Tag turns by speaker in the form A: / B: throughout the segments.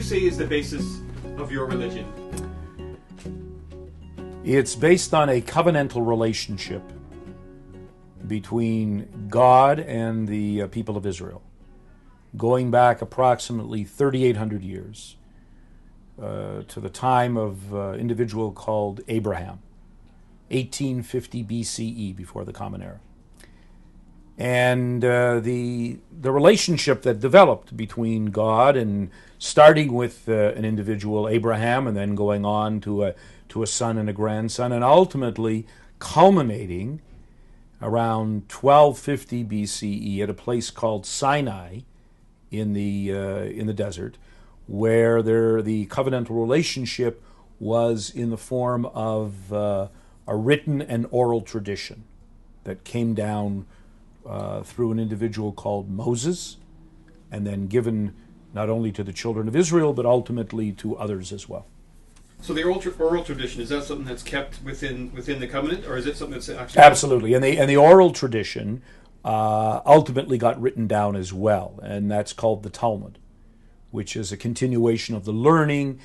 A: you say is the basis of your religion?
B: It's based on a covenantal relationship between God and the people of Israel, going back approximately 3,800 years to the time of an individual called Abraham, 1850 BCE, before the Common Era. And the relationship that developed between God and starting with an individual, Abraham, and then going on to a son and a grandson, and ultimately culminating around 1250 BCE at a place called Sinai in the desert, where the covenantal relationship was in the form of a written and oral tradition that came down through an individual called Moses, and then given not only to the children of Israel, but ultimately to others as well.
A: So the oral tradition, is that something that's kept within the covenant, or is it something that's actually...
B: Absolutely, and the oral tradition ultimately got written down as well, and that's called the Talmud, which is a continuation of the learning,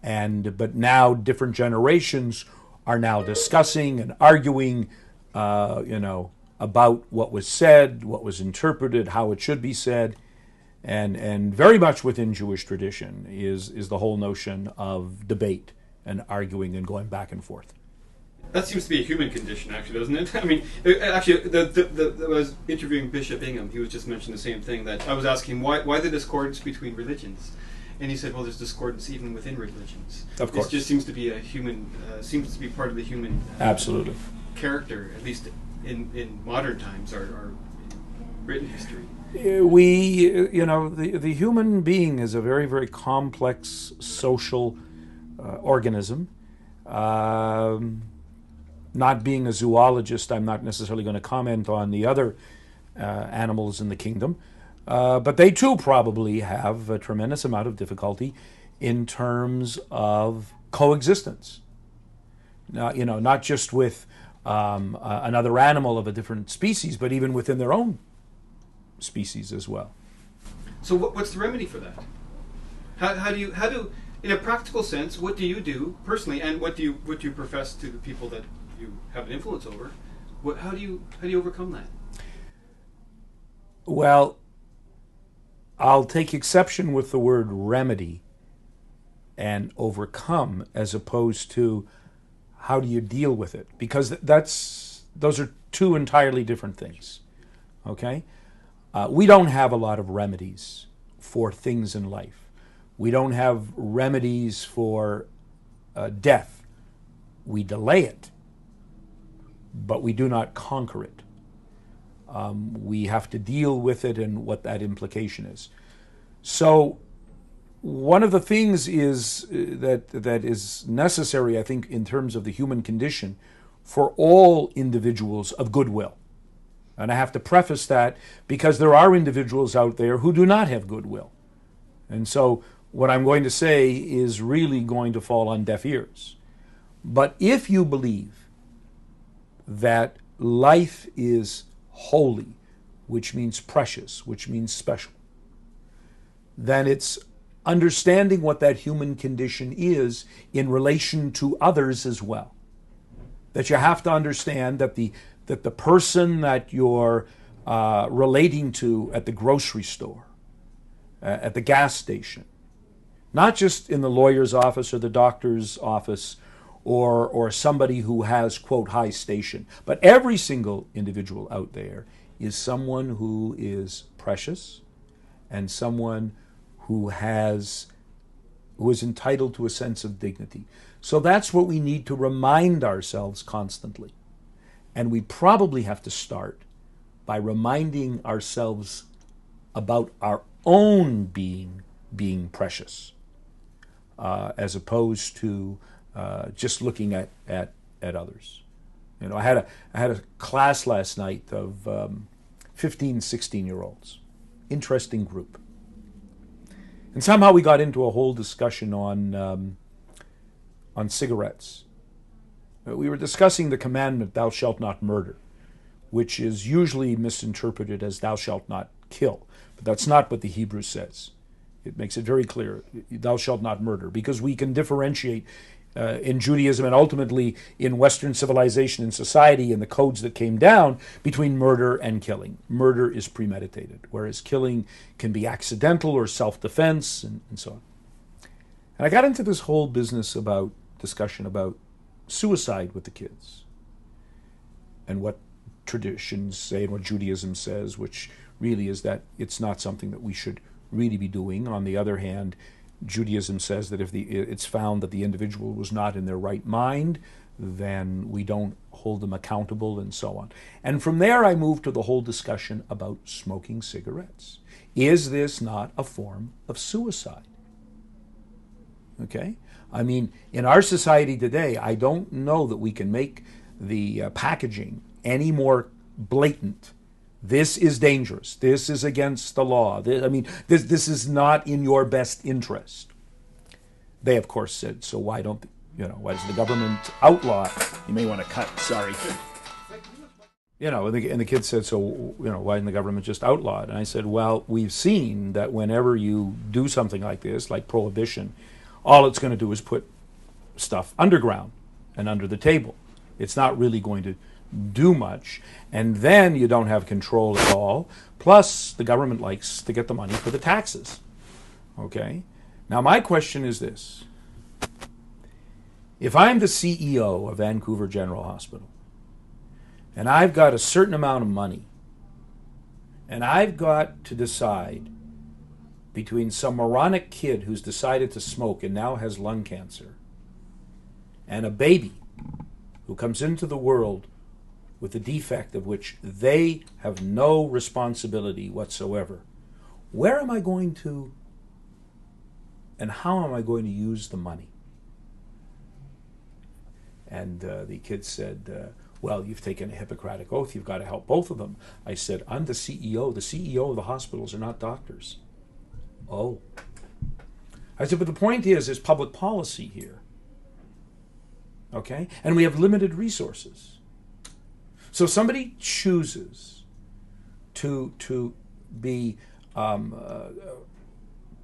B: but now different generations are now discussing and arguing, about what was said, what was interpreted, how it should be said, and very much within Jewish tradition is the whole notion of debate and arguing and going back and forth.
A: That seems to be a human condition, actually, doesn't it? I mean, actually, I was interviewing Bishop Ingham. He was just mentioning the same thing, that I was asking why the discordance between religions, and he said, well, there's discordance even within religions.
B: Of course,
A: it just seems to be a human, seems to be part of the human
B: absolutely
A: character, at least in modern times, or written history.
B: The human being is a very, very complex social organism. Not being a zoologist, I'm not necessarily going to comment on the other animals in the kingdom, but they too probably have a tremendous amount of difficulty in terms of coexistence. Now, not just with another animal of a different species, but even within their own species as well.
A: So what's the remedy for that? How do in a practical sense, what do you do personally, and what do you profess to the people that you have an influence over? How do you overcome that?
B: Well, I'll take exception with the word remedy and overcome, as opposed to how do you deal with it, because those are two entirely different things. Okay, we don't have a lot of remedies for things in life. We don't have remedies for death. We delay it, but we do not conquer it. We have to deal with it and what that implication is. So one of the things is that is necessary, I think, in terms of the human condition for all individuals of goodwill. And I have to preface that because there are individuals out there who do not have goodwill. And so what I'm going to say is really going to fall on deaf ears. But if you believe that life is holy, which means precious, which means special, then it's understanding what that human condition is in relation to others as well. That you have to understand that the person that you're relating to at the grocery store, at the gas station, not just in the lawyer's office or the doctor's office or somebody who has, quote, high station, but every single individual out there is someone who is precious and someone who is entitled to a sense of dignity. So that's what we need to remind ourselves constantly. And we probably have to start by reminding ourselves about our own being precious, as opposed to just looking at others. I had a class last night of 15, 16-year-olds. Interesting group. And somehow we got into a whole discussion on cigarettes. We were discussing the commandment, thou shalt not murder, which is usually misinterpreted as thou shalt not kill. But that's not what the Hebrew says. It makes it very clear, thou shalt not murder, because we can differentiate in Judaism and ultimately in Western civilization and society and the codes that came down between murder and killing. Murder is premeditated, whereas killing can be accidental or self-defense and so on. And I got into this whole business about discussion about suicide with the kids and what traditions say and what Judaism says, which really is that it's not something that we should really be doing. On the other hand, Judaism says that if it's found that the individual was not in their right mind, then we don't hold them accountable and so on. And from there I moved to the whole discussion about smoking cigarettes. Is this not a form of suicide? Okay? I mean, in our society today, I don't know that we can make the packaging any more blatant. This is dangerous. This is against the law. This is not in your best interest. They, of course, said, so why does the government outlaw it? You may want to cut, sorry. And the kid said, so, why didn't the government just outlaw it? And I said, well, we've seen that whenever you do something like this, like prohibition, all it's going to do is put stuff underground and under the table. It's not really going to do much, and then you don't have control at all. Plus, the government likes to get the money for the taxes. Okay? Now, my question is this. If I'm the CEO of Vancouver General Hospital, and I've got a certain amount of money, and I've got to decide between some moronic kid who's decided to smoke and now has lung cancer, and a baby who comes into the world with a defect of which they have no responsibility whatsoever, where am I going to and how am I going to use the money? And the kid said, well, you've taken a Hippocratic oath, you've got to help both of them. I said, I'm the CEO. The CEO of the hospitals are not doctors. Oh. I said, but the point is, there's public policy here. Okay? And we have limited resources. So somebody chooses to be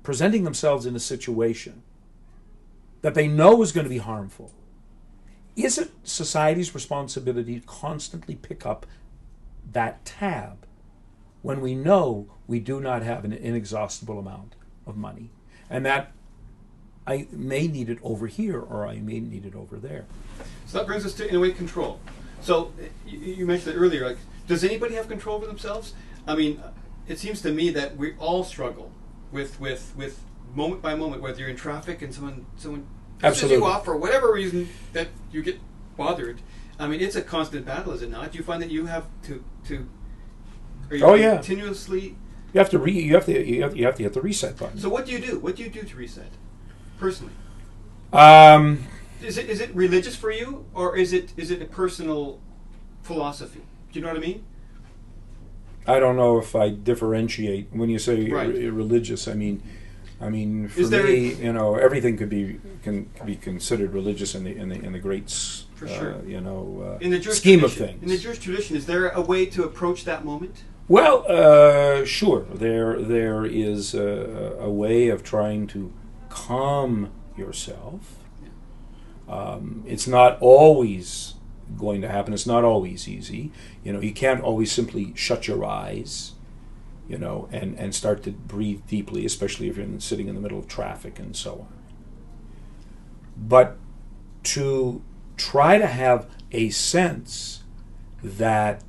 B: presenting themselves in a situation that they know is going to be harmful. Is it society's responsibility to constantly pick up that tab when we know we do not have an inexhaustible amount of money, and that I may need it over here or I may need it over there?
A: So that brings us to, in a way, control. So you mentioned it earlier, like, does anybody have control over themselves? I mean, it seems to me that we all struggle with moment by moment, whether you're in traffic and someone pisses you off for whatever reason that you get bothered. I mean, it's a constant battle, is it not? Do you find that you have to are you continuously?
B: You have to hit the reset button.
A: So what do you do? What do you do to reset, personally? Is it religious for you, or is it a personal philosophy? Do you know what I mean?
B: I don't know if I differentiate when you say religious. I mean, for me, everything can be considered religious in the great,
A: in the Jewish
B: scheme of
A: tradition,
B: things.
A: In the Jewish tradition, is there a way to approach that moment?
B: Well, sure. There is a way of trying to calm yourself. It's not always going to happen. It's not always easy. You can't always simply shut your eyes, and start to breathe deeply, especially if you're sitting in the middle of traffic and so on. But to try to have a sense that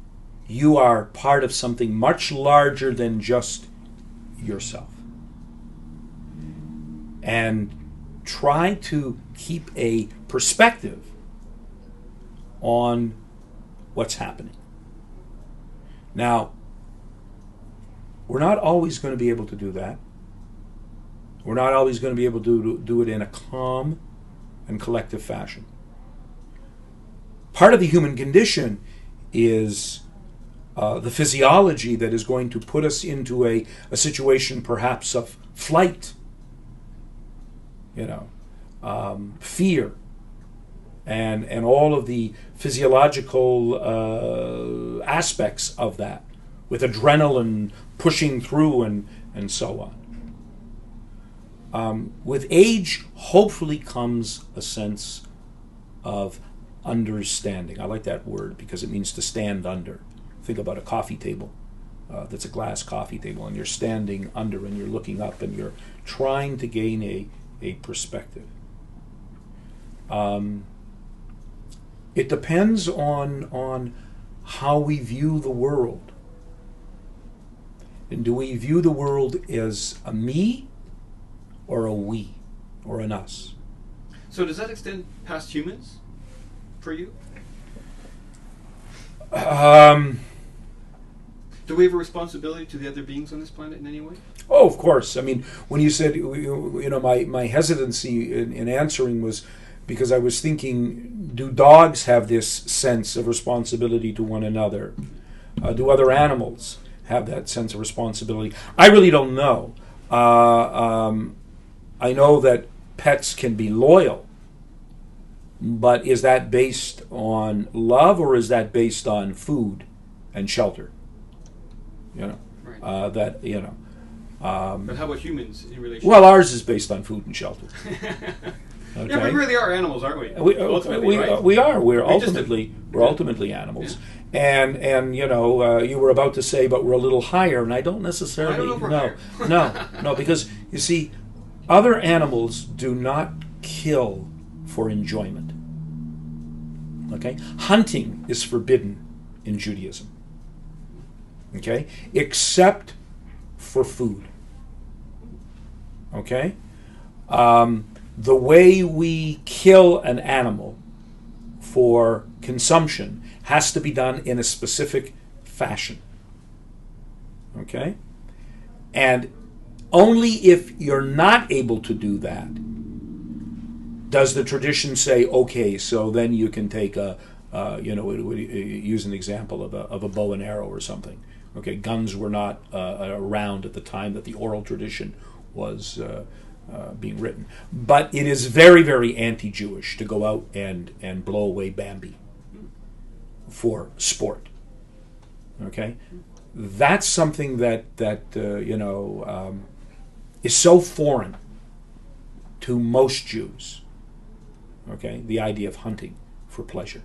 B: you are part of something much larger than just yourself, and try to keep a perspective on what's happening. Now, we're not always going to be able to do that. We're not always going to be able to do it in a calm and collective fashion. Part of the human condition is the physiology that is going to put us into a situation perhaps of flight, fear, and all of the physiological aspects of that, with adrenaline pushing through and so on. With age, hopefully comes a sense of understanding. I like that word because it means to stand under. Think about a coffee table that's a glass coffee table, and you're standing under and you're looking up and you're trying to gain a perspective. It depends on how we view the world. And do we view the world as a me or a we or an us?
A: So does that extend past humans for you? Do we have a responsibility to the other beings on this planet in any way?
B: Oh, of course. I mean, when you said, my hesitancy in answering was because I was thinking, do dogs have this sense of responsibility to one another? Do other animals have that sense of responsibility? I really don't know. I know that pets can be loyal, but is that based on love or is that based on food and shelter?
A: Right.
B: But
A: how about humans in relation?
B: Well, ours is based on food and shelter. Okay?
A: Yeah, we really are animals, aren't we?
B: We,
A: right?
B: we are. We're
A: We just
B: ultimately animals. Yeah. And you were about to say, but we're a little higher, and I don't necessarily.
A: I don't know if we're higher.
B: No, because you see, other animals do not kill for enjoyment. Okay, hunting is forbidden in Judaism. Okay, except for food. Okay. The way we kill an animal for consumption has to be done in a specific fashion. Okay? And only if you're not able to do that does the tradition say, okay, so then you can take use an example of a bow and arrow or something. Okay, guns were not around at the time that the oral tradition was being written. But it is very, very anti-Jewish to go out and blow away Bambi for sport. Okay? That's something that is so foreign to most Jews. Okay? The idea of hunting for pleasure.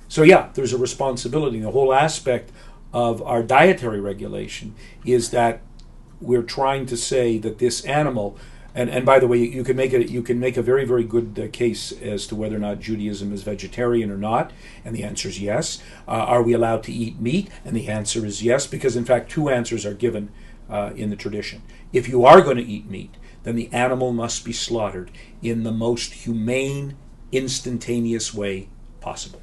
B: So yeah, there's a responsibility. The whole aspect of our dietary regulation is that we're trying to say that this animal, and by the way, you can make a very, very good case as to whether or not Judaism is vegetarian or not, and the answer is yes. Are we allowed to eat meat? And the answer is yes, because in fact two answers are given in the tradition. If you are going to eat meat, then the animal must be slaughtered in the most humane, instantaneous way possible.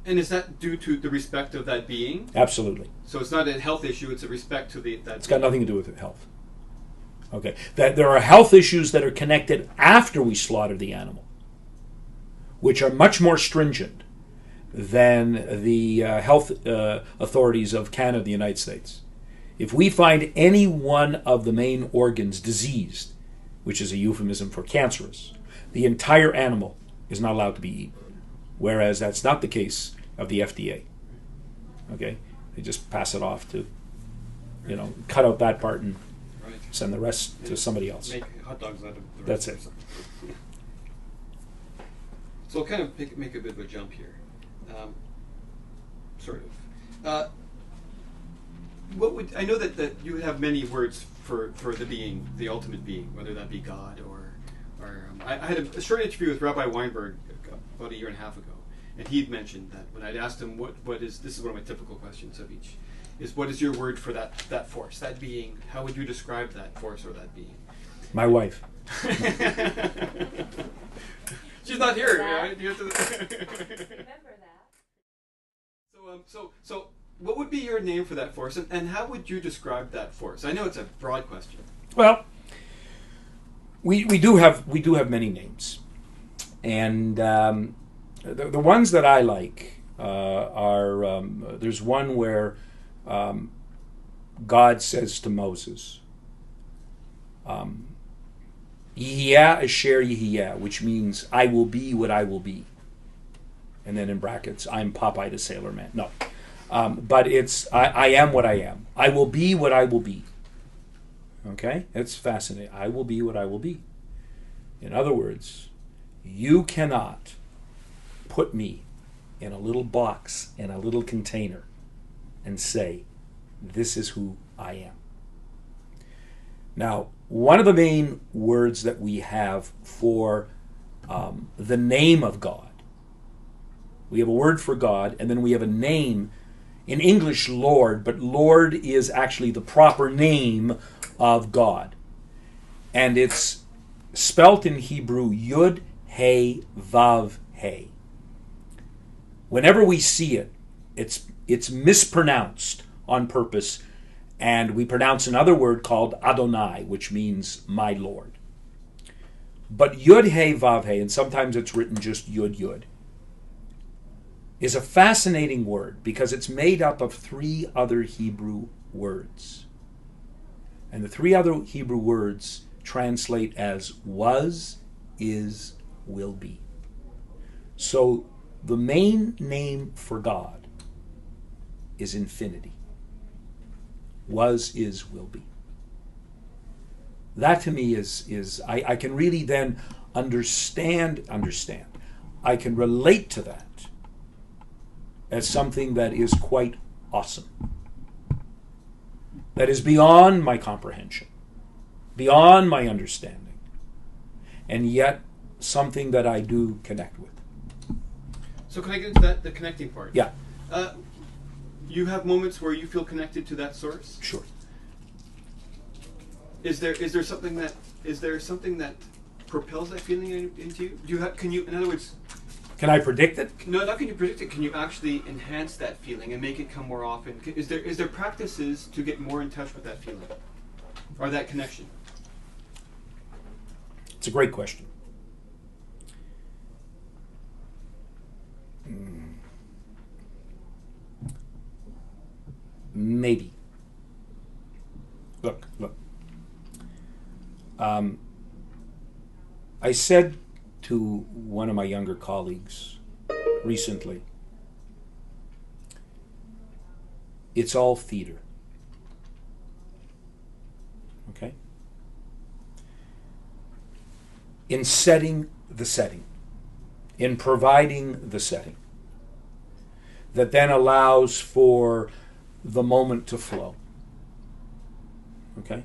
A: And is that due to the respect of that being?
B: Absolutely.
A: So it's not a health issue, it's a respect to that.
B: It's got nothing to do with health. Okay. That there are health issues that are connected after we slaughter the animal, which are much more stringent than the health authorities of Canada and the United States. If we find any one of the main organs diseased, which is a euphemism for cancerous, the entire animal is not allowed to be eaten. Whereas that's not the case of the FDA. Okay? They just pass it off to, cut out that part and send the rest to somebody else.
A: Make hot dogs out of the
B: That's
A: rest.
B: it.
A: So I'll kind of make a bit of a jump here. Sort of. I know that you have many words for the being, the ultimate being, whether that be God or I had a short interview with Rabbi Weinberg about a year and a half ago, and he'd mentioned that when I'd asked him what is, this is one of my typical questions of each, is what is your word for that force, that being? How would you describe that force or that being?
B: My wife.
A: She's not here. Right? You have to
C: Remember that.
A: So what would be your name for that force, and how would you describe that force? I know it's a broad question.
B: Well, we do have many names, and the ones that I like are there's one where God says to Moses, Yihya Asher Yihya, which means I will be what I will be. And then in brackets, I'm Popeye the Sailor Man. No. But it's, I am what I am. I will be what I will be. Okay? It's fascinating. I will be what I will be. In other words, you cannot put me in a little box, in a little container, and say, this is who I am. Now, one of the main words that we have for the name of God, we have a word for God, and then we have a name, in English, Lord, but Lord is actually the proper name of God. And it's spelt in Hebrew, Yud, He, Vav, He. Whenever we see it, it's mispronounced on purpose, and we pronounce another word called Adonai, which means my Lord. But Yud He Vav He, and sometimes it's written just Yud Yud, is a fascinating word because it's made up of three other Hebrew words. And the three other Hebrew words translate as was, is, will be. So the main name for God is infinity. Was, is, will be. That to me is I can really then understand. I can relate to that as something that is quite awesome. That is beyond my comprehension, beyond my understanding, and yet something that I do connect with.
A: So can I get into that, the connecting part?
B: Yeah.
A: You have moments where you feel connected to that source?
B: Sure.
A: Is there something that propels that feeling into you? Can you, in other words,
B: can I predict it?
A: No, not can you predict it. Can you actually enhance that feeling and make it come more often? Is there practices to get more in touch with that feeling or that connection?
B: It's a great question. Maybe. Look. I said to one of my younger colleagues recently, it's all theater. Okay? In setting the setting, in providing the setting, that then allows for the moment to flow. Okay?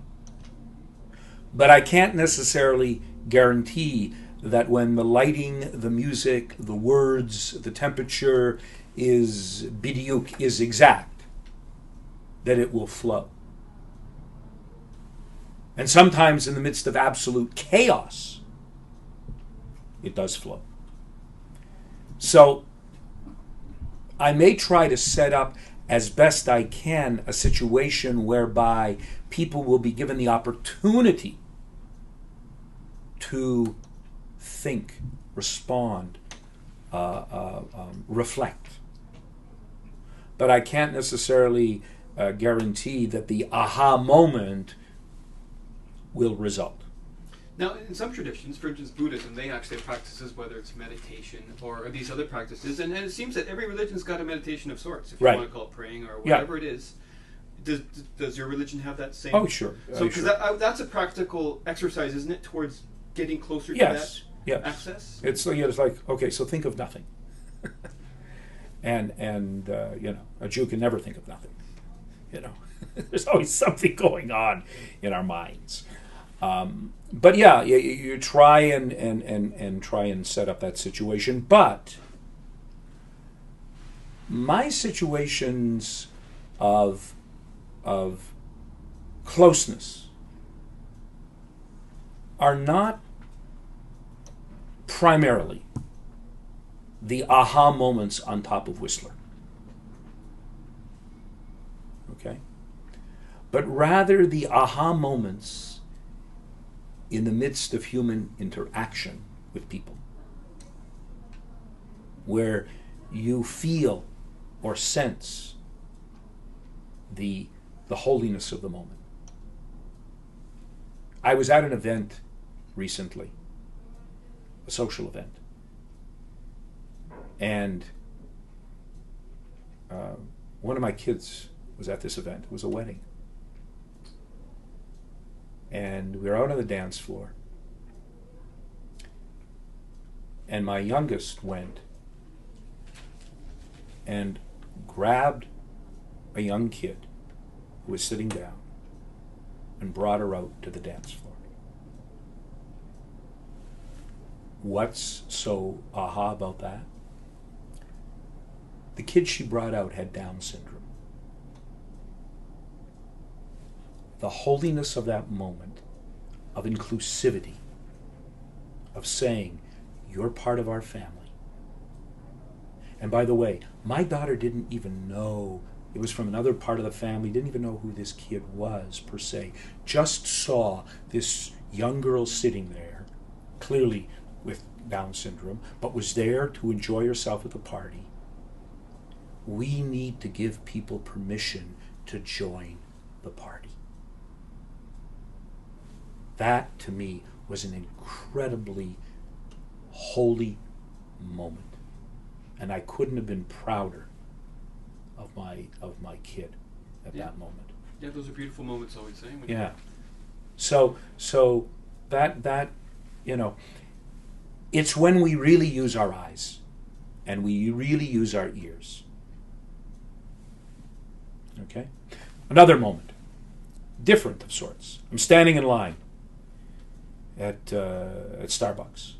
B: But I can't necessarily guarantee that when the lighting, the music, the words, the temperature is bidiyuk, is exact, that it will flow. And sometimes in the midst of absolute chaos, it does flow. So I may try to set up as best I can a situation whereby people will be given the opportunity to think, respond, reflect. But I can't necessarily guarantee that the aha moment will result.
A: Now, in some traditions, for instance, Buddhism, they actually have practices, whether it's meditation or these other practices, and it seems that every religion's got a meditation of sorts, if you want to call it praying or whatever it is. Does your religion have that same?
B: Oh, sure.
A: So, because that's a practical exercise, isn't it, towards getting closer to that access?
B: It's like, okay, so think of nothing. and a Jew can never think of nothing. There's always something going on in our minds. But yeah, you try and try and set up that situation. But my situations of closeness are not primarily the aha moments on top of Whistler. Okay? But rather the aha moments in the midst of human interaction with people, where you feel or sense the holiness of the moment. I was at an event recently, a social event, and one of my kids was at this event. It was a wedding. And we were out on the dance floor. And my youngest went and grabbed a young kid who was sitting down and brought her out to the dance floor. What's so aha about that? The kid she brought out had Down syndrome. The holiness of that moment, of inclusivity, of saying, you're part of our family. And by the way, my daughter didn't even know, it was from another part of the family, didn't even know who this kid was per se, just saw this young girl sitting there, clearly with Down syndrome, but was there to enjoy herself at the party. We need to give people permission to join the party. That, to me, was an incredibly holy moment. And I couldn't have been prouder of my kid at that moment.
A: Yeah, those are beautiful moments, always saying.
B: Yeah. So that you know, it's when we really use our eyes and we really use our ears. Okay? Another moment, different of sorts. I'm standing in line at Starbucks.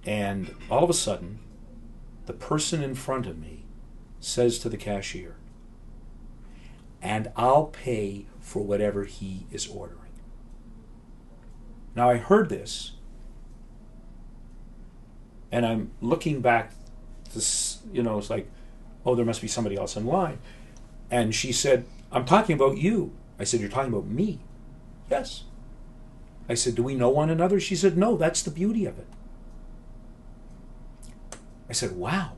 B: And all of a sudden, the person in front of me says to the cashier, and I'll pay for whatever he is ordering. Now I heard this, and I'm looking back to, it's like, oh, there must be somebody else in line. And she said, I'm talking about you. I said, you're talking about me? Yes. I said, do we know one another? She said, no, that's the beauty of it. I said, wow.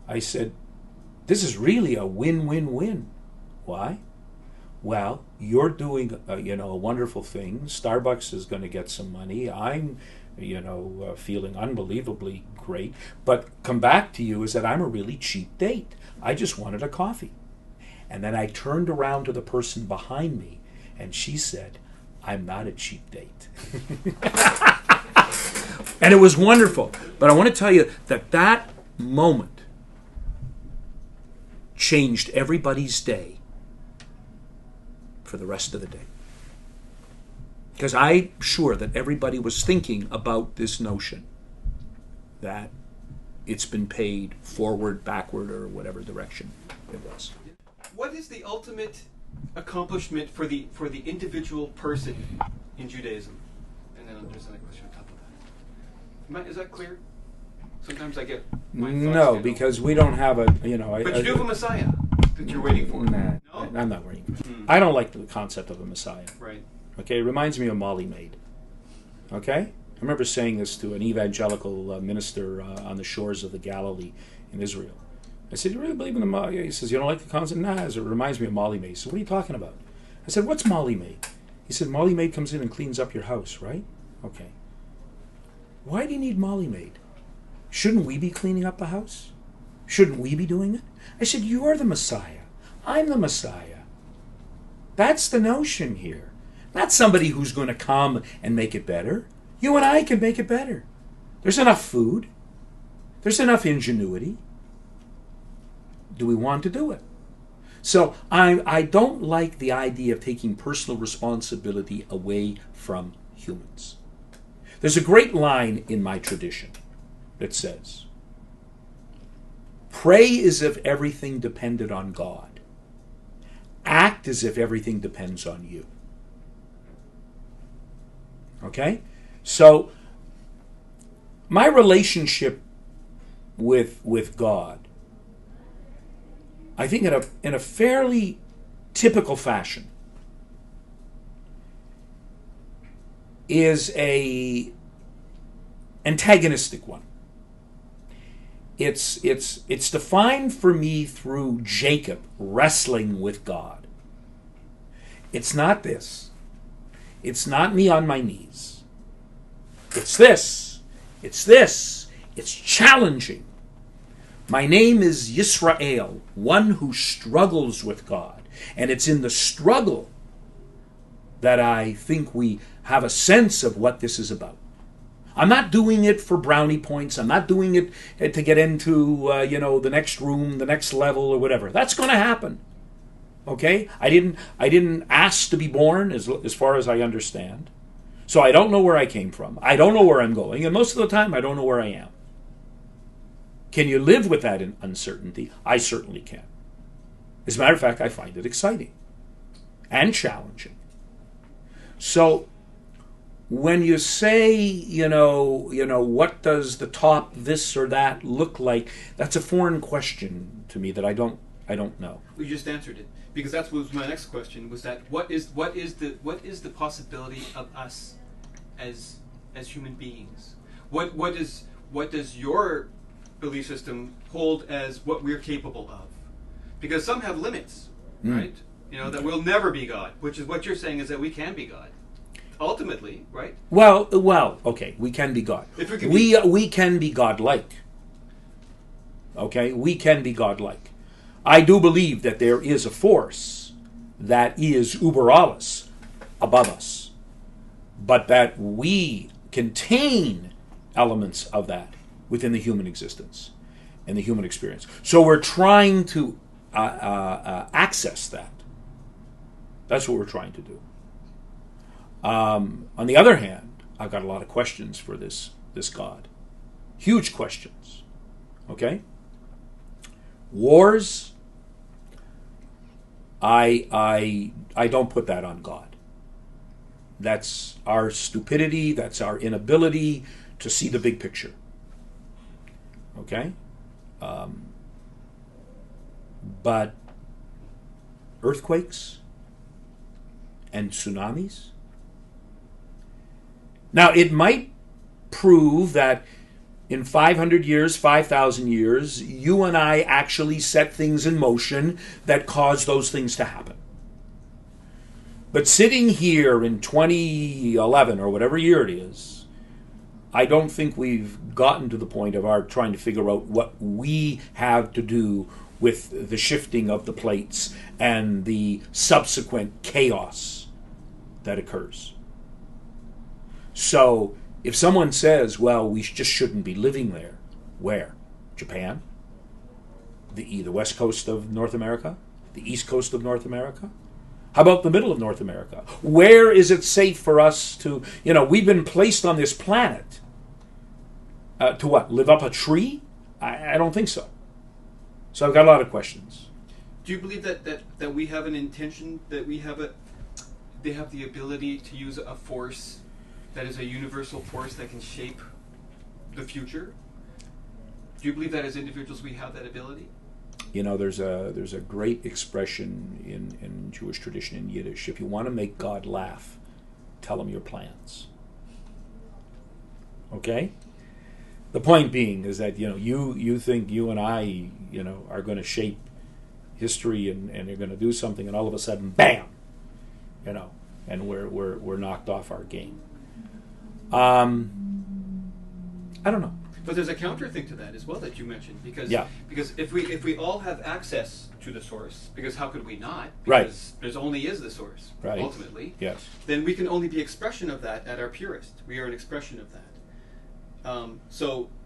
B: I said, this is really a win-win-win. Why? Well, you're doing a wonderful thing. Starbucks is going to get some money. I'm feeling unbelievably great. But come back to you is that I'm a really cheap date. I just wanted a coffee. And then I turned around to the person behind me, and she said, I'm not a cheap date. And it was wonderful. But I want to tell you that moment changed everybody's day for the rest of the day. Because I'm sure that everybody was thinking about this notion that it's been paid forward, backward, or whatever direction it was.
A: What is the ultimate accomplishment for the individual person in Judaism? And then there's another question on top of that. Is that clear? Sometimes I get my thoughts.
B: No, because we don't have a,
A: But you do have a Messiah that you're waiting for.
B: Nah,
A: No?
B: I'm not waiting for it. I don't like the concept of a Messiah.
A: Right.
B: Okay, it reminds me of Molly Maid. Okay? I remember saying this to an evangelical minister on the shores of the Galilee in Israel. I said, you really believe in the Molly? He says, you don't like the concept? Nah, it reminds me of Molly Maid. So what are you talking about? I said, what's Molly Maid? He said, Molly Maid comes in and cleans up your house, right? Okay. Why do you need Molly Maid? Shouldn't we be cleaning up the house? Shouldn't we be doing it? I said, you're the Messiah. I'm the Messiah. That's the notion here. Not somebody who's going to come and make it better. You and I can make it better. There's enough food. There's enough ingenuity. Do we want to do it? So I don't like the idea of taking personal responsibility away from humans. There's a great line in my tradition that says, pray as if everything depended on God. Act as if everything depends on you. Okay? So, my relationship with God, I think in a fairly typical fashion, is a antagonistic one. It's defined for me through Jacob wrestling with God. It's not this. It's not me on my knees. It's this. It's this. It's challenging. My name is Yisrael, one who struggles with God. And it's in the struggle that I think we have a sense of what this is about. I'm not doing it for brownie points. I'm not doing it to get into the next room, the next level, or whatever. That's going to happen. Okay? I didn't ask to be born, as far as I understand. So I don't know where I came from. I don't know where I'm going, and most of the time I don't know where I am. Can you live with that uncertainty? I certainly can. As a matter of fact, I find it exciting and challenging. So when you say, what does the top this or that look like, that's a foreign question to me that I don't know.
A: We just answered it, because that was my next question. Was that what is the possibility of us as human beings? What does your belief system hold as what we're capable of? Because some have limits, right? That we'll never be God, which is what you're saying is that we can be God. Ultimately, right?
B: Well, okay, we can be God.
A: If we can
B: we can be godlike. Okay, we can be godlike. I do believe that there is a force that is uber alles, above us, but that we contain elements of that within the human existence and the human experience. So we're trying to access that. That's what we're trying to do. On the other hand, I've got a lot of questions for this God. Huge questions. Okay? Wars, I don't put that on God. That's our stupidity, that's our inability to see the big picture. Okay? But earthquakes and tsunamis? Now, it might prove that in 500 years, 5,000 years, you and I actually set things in motion that caused those things to happen. But sitting here in 2011 or whatever year it is, I don't think we've gotten to the point of our trying to figure out what we have to do with the shifting of the plates and the subsequent chaos that occurs. So if someone says, well, we just shouldn't be living there, where? Japan? The west coast of North America? The east coast of North America? How about the middle of North America? Where is it safe for us to, we've been placed on this planet to what? Live up a tree? I don't think so. So I've got a lot of questions.
A: Do you believe that we have an intention, that they have the ability to use a force that is a universal force that can shape the future? Do you believe that as individuals we have that ability?
B: There's a great expression in Jewish tradition in Yiddish. If you want to make God laugh, tell him your plans. Okay? The point being is that you think you and I are going to shape history and they're going to do something, and all of a sudden, bam, and we're knocked off our game. I don't know.
A: But there's a counter thing to that as well that you mentioned, because if we all have access to the source, because how could we not? Because there's only is the source, ultimately.
B: Yes.
A: Then we can only be expression of that at our purest. We are an expression of that.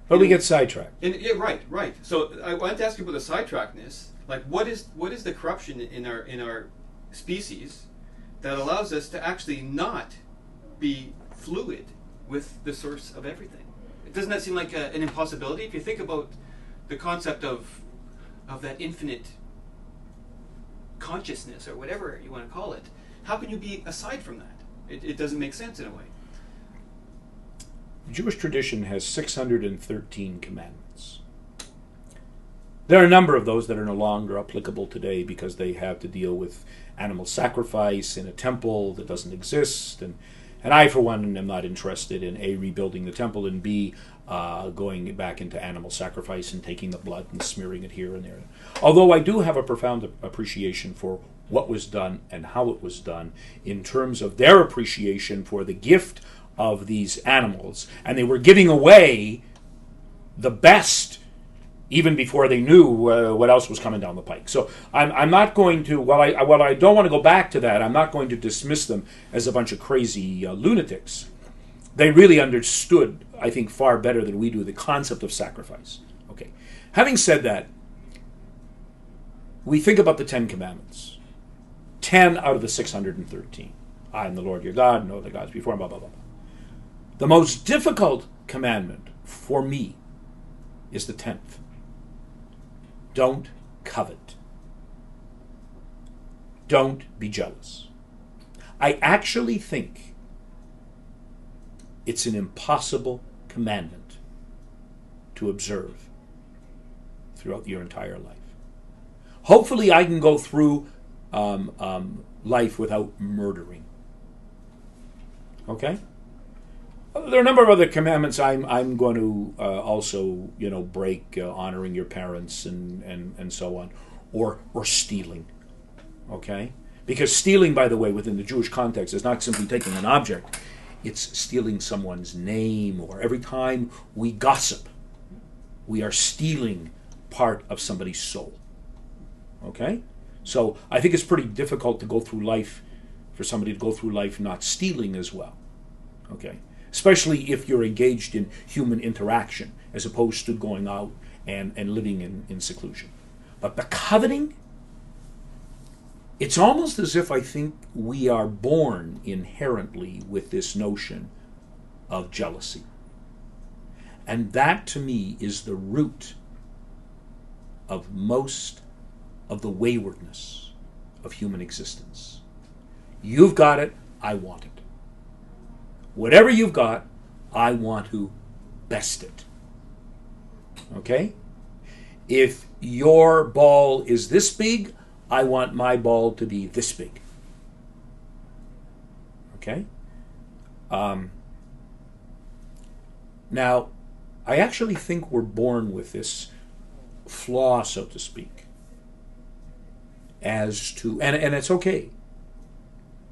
B: But we get sidetracked.
A: Right. So I wanted to ask you about the sidetrackedness. Like, what is the corruption in our species that allows us to actually not be fluid with the source of everything? Doesn't that seem like an impossibility? If you think about the concept of that infinite consciousness, or whatever you want to call it, how can you be aside from that? It doesn't make sense in a way.
B: The Jewish tradition has 613 commandments. There are a number of those that are no longer applicable today because they have to deal with animal sacrifice in a temple that doesn't exist, and I, for one, am not interested in A, rebuilding the temple, and B, going back into animal sacrifice and taking the blood and smearing it here and there. Although I do have a profound appreciation for what was done and how it was done in terms of their appreciation for the gift of these animals. And they were giving away the best even before they knew what else was coming down the pike. So I'm not going to, while I don't want to go back to that, I'm not going to dismiss them as a bunch of crazy lunatics. They really understood, I think, far better than we do the concept of sacrifice. Okay. Having said that, we think about the 10 Commandments. 10 out of the 613. I am the Lord your God, no other gods before him, blah, blah, blah. The most difficult commandment for me is the 10th. Don't covet. Don't be jealous. I actually think it's an impossible commandment to observe throughout your entire life. Hopefully I can go through life without murdering. Okay? There are a number of other commandments I'm going to also, break, honoring your parents and so on, or stealing. Okay? Because stealing, by the way, within the Jewish context is not simply taking an object. It's stealing someone's name, or every time we gossip, we are stealing part of somebody's soul. Okay? So I think it's pretty difficult to go through life, for somebody to go through life not stealing as well. Okay? Especially if you're engaged in human interaction, as opposed to going out and living in seclusion. But the coveting, it's almost as if I think we are born inherently with this notion of jealousy. And that, to me, is the root of most of the waywardness of human existence. You've got it, I want it. Whatever you've got, I want to best it. Okay? If your ball is this big, I want my ball to be this big. Okay? Now, I actually think we're born with this flaw, so to speak, as to, and it's okay,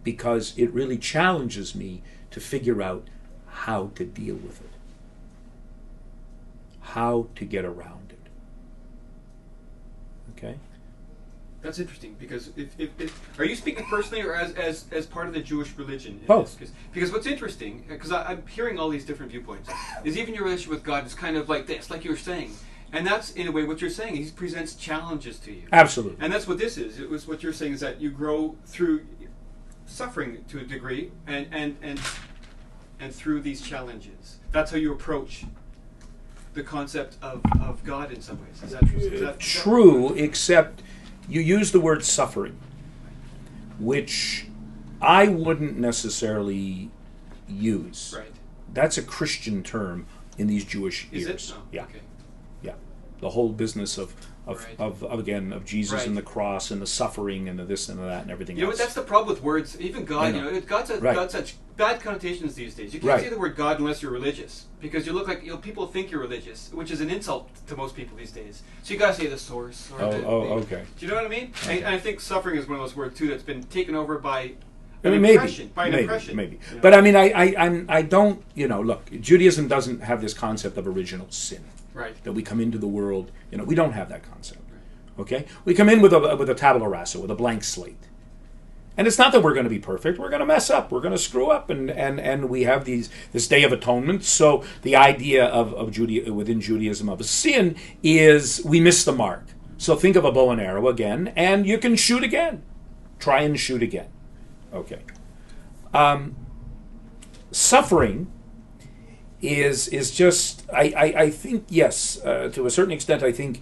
B: because it really challenges me to figure out how to deal with it, how to get around it. Okay?
A: That's interesting, because if are you speaking personally or as part of the Jewish religion?
B: Both.
A: Because what's interesting, because I'm hearing all these different viewpoints, is even your relationship with God is kind of like this, like you were saying. And that's, in a way, what you're saying. He presents challenges to you.
B: Absolutely.
A: And that's what this is. It was what you're saying is that you grow through suffering to a degree and through these challenges. That's how you approach the concept of God in some ways. Is that true? Is that
B: true, except you use the word suffering, which I wouldn't necessarily use.
A: Right.
B: That's a Christian term in these Jewish
A: Is
B: ears.
A: it? Oh,
B: yeah.
A: Okay.
B: Yeah. The whole business of Jesus
A: Right.
B: and the cross and the suffering and the this and the that and everything
A: You know
B: else.
A: what? That's the problem with words. Even God, God's
B: Right.
A: got such bad connotations these days. You can't
B: Right.
A: say the word God unless you're religious, because you look like people think you're religious, which is an insult to most people these days. So you got to say the source. Or
B: okay.
A: Do you know what I mean?
B: Okay.
A: And I think suffering is one of those words too that's been taken over by
B: I
A: an
B: mean,
A: impression.
B: maybe.
A: Yeah.
B: But I mean, I don't. Look, Judaism doesn't have this concept of original sin.
A: Right.
B: That we come into the world. We don't have that concept. Okay, we come in with a tabula rasa, with a blank slate, and it's not that we're going to be perfect. We're going to mess up. We're going to screw up, and we have this Day of Atonement. So the idea of within Judaism of a sin is we miss the mark. So think of a bow and arrow again, and you can shoot again. Try and shoot again. Okay. Suffering is just I think, yes, to a certain extent, I think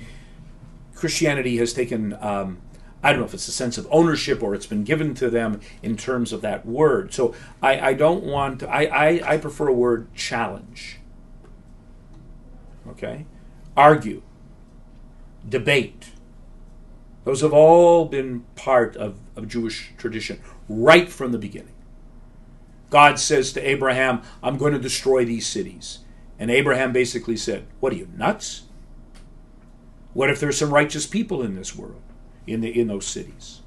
B: Christianity has taken, I don't know if it's a sense of ownership or it's been given to them in terms of that word. So I don't want to, I prefer a word challenge. Okay? Argue. Debate. Those have all been part of Jewish tradition right from the beginning. God says to Abraham, I'm going to destroy these cities. And Abraham basically said, what are you, nuts? What if there's some righteous people in this world, in those cities?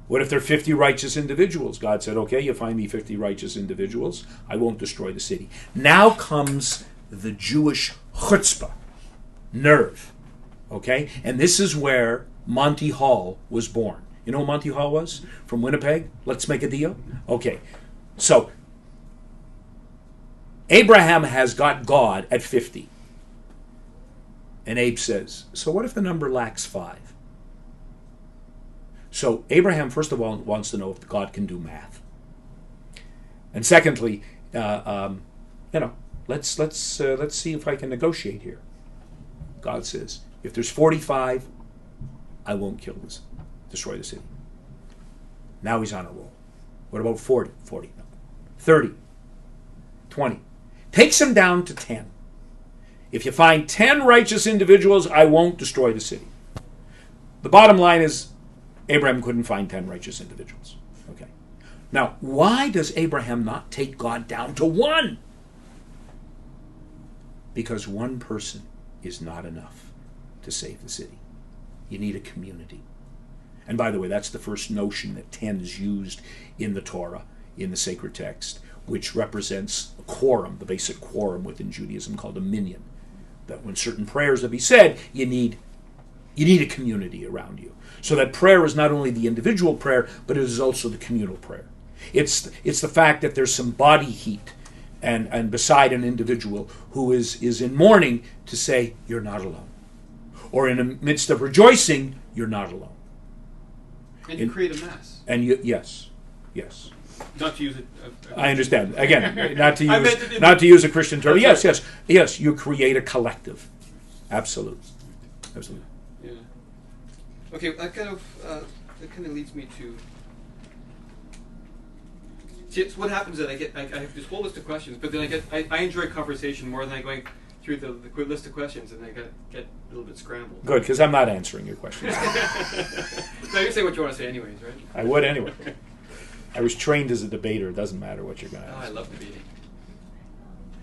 B: What if there are 50 righteous individuals? God said, okay, you find me 50 righteous individuals. I won't destroy the city. Now comes the Jewish chutzpah, nerve. Okay? And this is where Monty Hall was born. You know who Monty Hall was? From Winnipeg? Let's make a deal? Okay. So, Abraham has got God at 50. And Abe says, so what if the number lacks 5? So Abraham, first of all, wants to know if God can do math. And secondly, let's see if I can negotiate here. God says, if there's 45, I won't destroy the city. Now he's on a roll. What about 40? 40, no. 30, 20. Takes him down to 10. If you find 10 righteous individuals, I won't destroy the city. The bottom line is, Abraham couldn't find 10 righteous individuals. Okay. Now, why does Abraham not take God down to 1? Because one person is not enough to save the city. You need a community. And by the way, that's the first notion that 10 is used in the Torah, in the sacred text, which represents a quorum, the basic quorum within Judaism called a minyan. That when certain prayers are to be said, you need a community around you. So that prayer is not only the individual prayer, but it is also the communal prayer. It's the fact that there's some body heat and beside an individual who is in mourning to say, you're not alone. Or in the midst of rejoicing, you're not alone.
A: And you create a mass.
B: And yes.
A: Not to use it.
B: I understand. Again, not to use a Christian term. Yes. You create a collective. Absolutely.
A: Yeah. Okay. That kind of leads me to. See, it's what happens is that I have this whole list of questions, but then I enjoy conversation more than going through the quick list of questions, and I get a little bit scrambled.
B: Good, because I'm not answering your questions.
A: No, you say what you want to say, anyways, right?
B: I would anyway. I was trained as a debater. It doesn't matter what you're going to ask.
A: I love debating.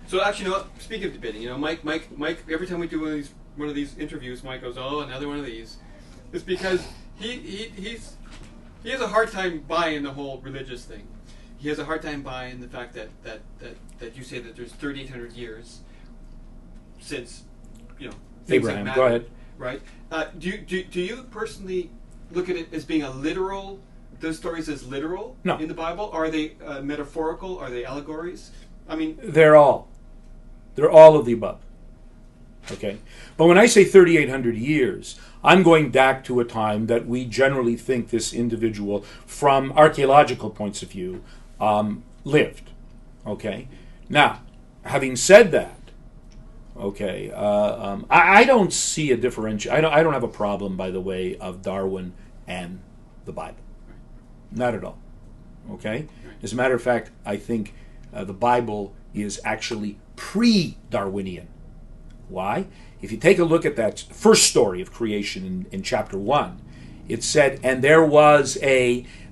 A: So actually, speaking of debating, Mike, every time we do one of these interviews, Mike goes, "Oh, another one of these." It's because he has a hard time buying the whole religious thing. He has a hard time buying the fact that you say that there's 3,800 years since
B: Abraham. Go ahead.
A: Right? Do you personally look at it as being a literal? Those stories as literal in the Bible? Are they metaphorical? Are they allegories? I mean, they're all
B: of the above. Okay, but when I say 3,800 years, I'm going back to a time that we generally think this individual, from archaeological points of view, lived. Okay, now having said that, okay, I don't see a differential. I don't have a problem, by the way, of Darwin and the Bible. Not at all. Okay? As a matter of fact, I think the Bible is actually pre-Darwinian. Why? If you take a look at that first story of creation in chapter 1, it said, and there was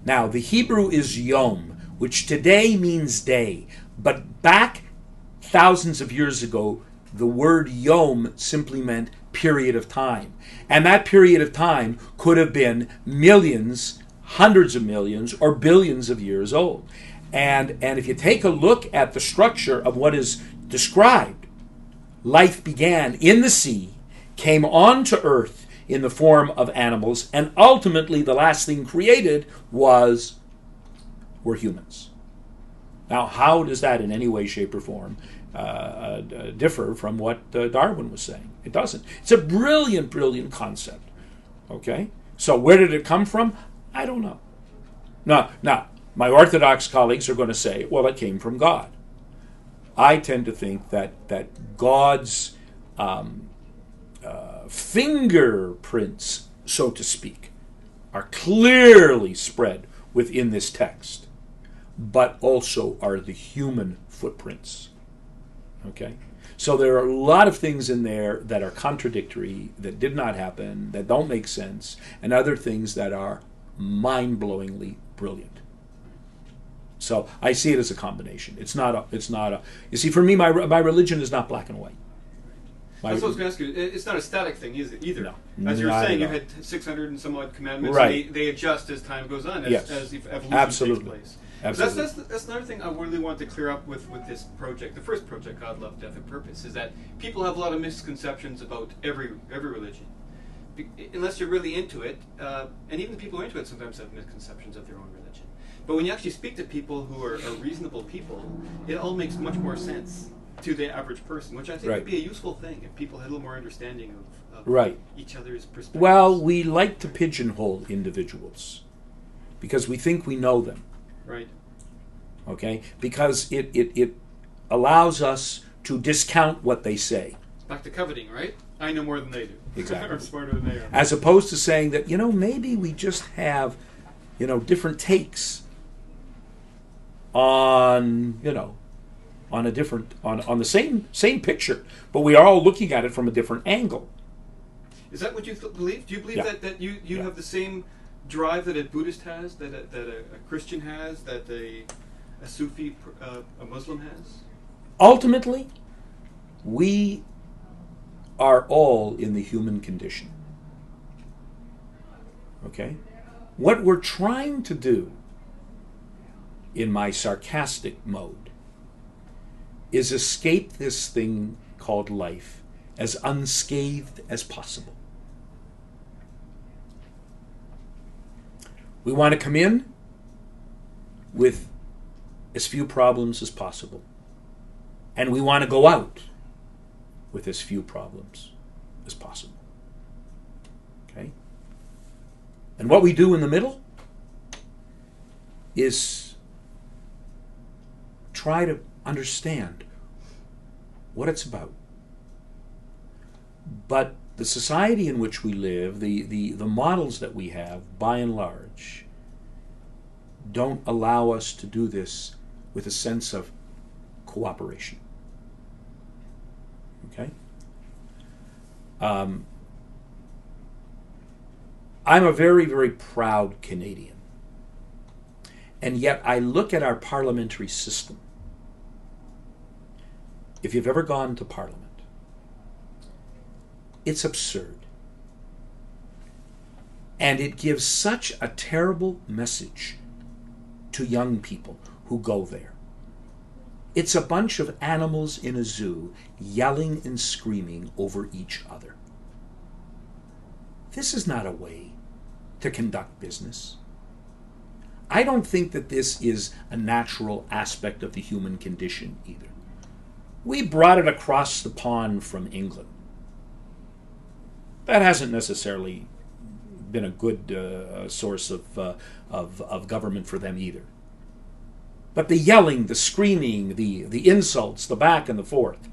B: now the Hebrew is yom, which today means day, but back thousands of years ago, the word yom simply meant period of time. And that period of time could have been millions, hundreds of millions, or billions of years old. And if you take a look at the structure of what is described, life began in the sea, came onto earth in the form of animals, and ultimately the last thing created were humans. Now, how does that in any way, shape, or form differ from what Darwin was saying? It doesn't. It's a brilliant, brilliant concept. Okay? So where did it come from? I don't know. Now, my Orthodox colleagues are going to say, well, it came from God. I tend to think that God's fingerprints, so to speak, are clearly spread within this text, but also are the human footprints. Okay? So there are a lot of things in there that are contradictory, that did not happen, that don't make sense, and other things that are mind-blowingly brilliant. So I see it as a combination. It's not a. You see, for me, my religion is not black and white.
A: That's what I was going to ask you. It's not a static thing either.
B: No.
A: As you were saying, you had 600 and some odd commandments.
B: Right.
A: And they adjust as time goes on, as evolution
B: Absolutely.
A: takes place.
B: Absolutely.
A: That's another thing I really want to clear up with this project. The first project, God, Love, Death, and Purpose, is that people have a lot of misconceptions about every religion. unless you're really into it, and even people who are into it sometimes have misconceptions of their own religion. But when you actually speak to people who are reasonable people, it all makes much more sense to the average person, which I think would be a useful thing if people had a little more understanding of each other's perspectives.
B: Well, we like to pigeonhole individuals because we think we know them.
A: Right.
B: Okay? Because it allows us to discount what they say.
A: Back to coveting, right? I know more than they do.
B: Exactly.
A: Or smarter than they are.
B: As opposed to saying that, maybe we just have, different takes on, on a different, on the same picture, but we are all looking at it from a different angle.
A: Is that what you believe? Do you believe that you have the same drive that a Buddhist has, that a Christian has, that a Sufi, a Muslim has?
B: Ultimately, we are all in the human condition. Okay? What we're trying to do, in my sarcastic mode, is escape this thing called life as unscathed as possible. We want to come in with as few problems as possible. And we want to go out with as few problems as possible. Okay? And what we do in the middle is try to understand what it's about. But the society in which we live, the models that we have, by and large, don't allow us to do this with a sense of cooperation. Okay? I'm a very, very proud Canadian. And yet I look at our parliamentary system. If you've ever gone to Parliament, it's absurd. And it gives such a terrible message to young people who go there. It's a bunch of animals in a zoo yelling and screaming over each other. This is not a way to conduct business. I don't think that this is a natural aspect of the human condition either. We brought it across the pond from England. That hasn't necessarily been a good source of government for them either. But the yelling, the screaming, the insults, the back and the forth.